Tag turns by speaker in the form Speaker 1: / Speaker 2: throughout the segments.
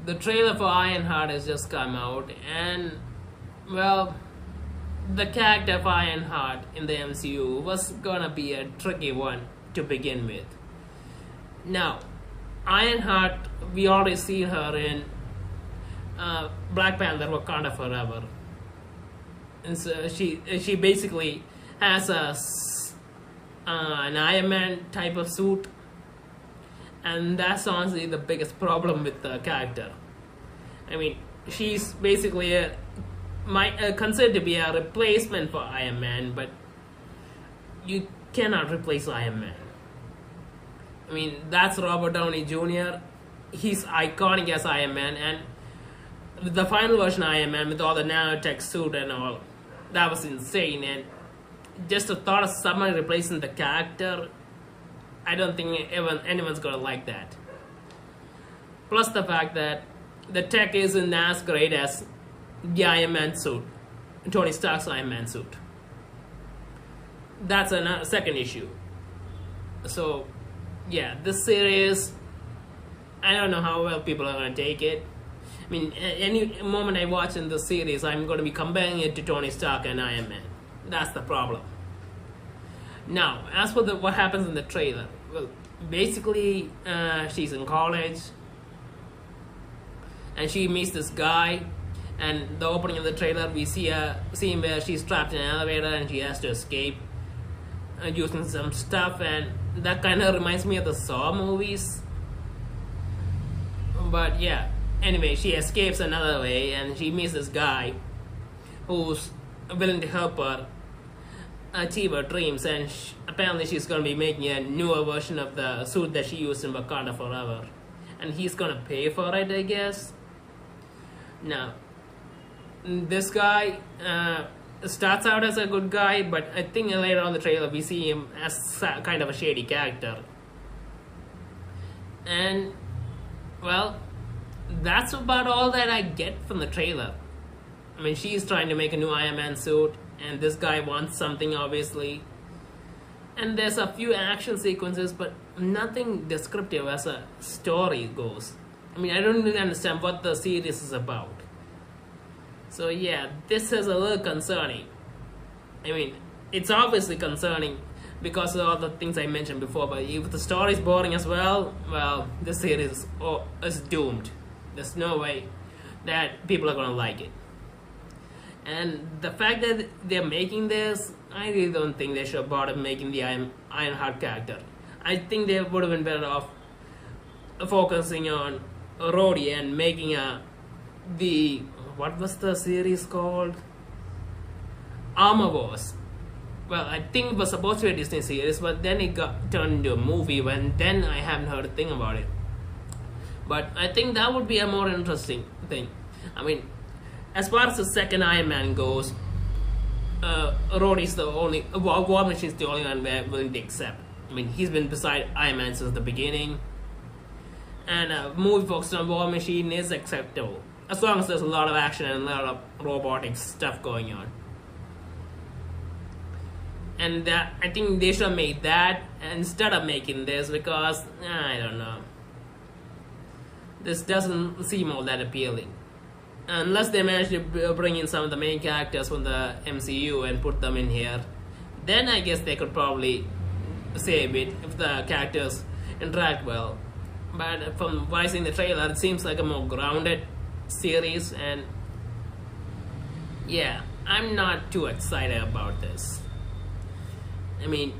Speaker 1: the trailer for Ironheart has just come out, and well, the character of Ironheart in the MCU was gonna be a tricky one to begin with. Now, Ironheart, we already see her in Black Panther: Wakanda Forever, and so she basically has an Iron Man type of suit, and that's honestly the biggest problem with the character. I mean, she's basically considered to be a replacement for Iron Man, but you cannot replace Iron Man. I mean, that's Robert Downey Jr. He's iconic as Iron Man, and the final version of Iron Man with all the nanotech suit and all, that was insane. And just the thought of someone replacing the character, I don't think anyone's gonna like that. Plus the fact that the tech isn't as great as the Iron Man suit, Tony Stark's Iron Man suit. That's a second issue. So, yeah, this series, I don't know how well people are gonna take it. I mean, any moment I watch in the series, I'm going to be comparing it to Tony Stark and Iron Man. That's the problem. Now, as for what happens in the trailer, well, basically, she's in college, and she meets this guy, and the opening of the trailer, we see a scene where she's trapped in an elevator and she has to escape using some stuff, and that kind of reminds me of the Saw movies. But yeah. Anyway, she escapes another way, and she meets this guy who's willing to help her achieve her dreams, and apparently she's going to be making a newer version of the suit that she used in Wakanda Forever, and he's going to pay for it, I guess. Now, this guy starts out as a good guy, but I think later on in the trailer we see him as kind of a shady character. And, well, that's about all that I get from the trailer. I mean, she's trying to make a new Iron Man suit, and this guy wants something, obviously. And there's a few action sequences, but nothing descriptive as a story goes. I mean, I don't really understand what the series is about. So yeah, this is a little concerning. I mean, it's obviously concerning because of all the things I mentioned before, but if the story is boring as well, this series is doomed. There's no way that people are gonna like it. And the fact that they're making this, I really don't think they should have bothered making the Ironheart character. I think they would have been better off focusing on Rhodey and making what was the series called? Armor Wars. Well, I think it was supposed to be a Disney series, but then it got turned into a movie, then I haven't heard a thing about it. But I think that would be a more interesting thing. I mean, as far as the second Iron Man goes, Rhodey's the only, War Machine's the only one we're willing to accept. I mean, he's been beside Iron Man since the beginning. And a movie focused on War Machine is acceptable, as long as there's a lot of action and a lot of robotic stuff going on. And I think they should have made that instead of making this, because, I don't know. This doesn't seem all that appealing. Unless they manage to bring in some of the main characters from the MCU and put them in here, then I guess they could probably save it if the characters interact well. But from what I see in the trailer, it seems like a more grounded series, and yeah, I'm not too excited about this. I mean,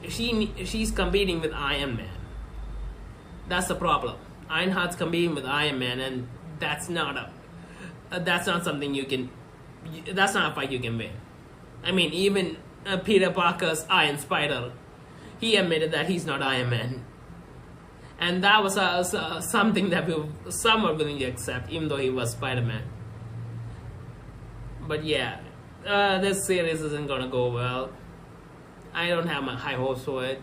Speaker 1: she's competing with Iron Man. That's the problem. Ironheart's competing with Iron Man, and that's not something you can. That's not a fight you can win. I mean, even Peter Parker's Iron Spider, he admitted that he's not Iron Man, and that was something that we were somewhat willing to accept, even though he was Spider-Man. But yeah, this series isn't gonna go well. I don't have my high hopes for it.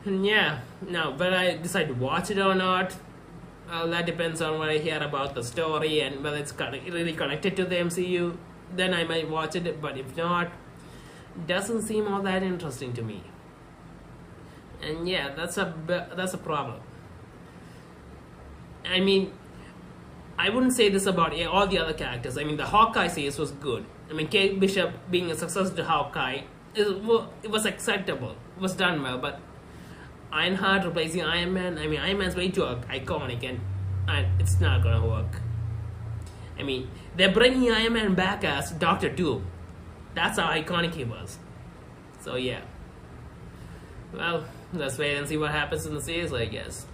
Speaker 1: And yeah, now whether I decide to watch it or not, that depends on what I hear about the story and whether it's really connected to the MCU. Then I might watch it, but if not, it doesn't seem all that interesting to me. And yeah, that's a problem. I mean, I wouldn't say this about all the other characters. I mean, the Hawkeye series was good. I mean, Kate Bishop being a successor to Hawkeye, it was acceptable. It was done well, but Ironheart replacing Iron Man, I mean, Iron Man's way too iconic, and it's not gonna work. I mean, they're bringing Iron Man back as Doctor Doom. That's how iconic he was. So, yeah. Well, let's wait and see what happens in the series, I guess.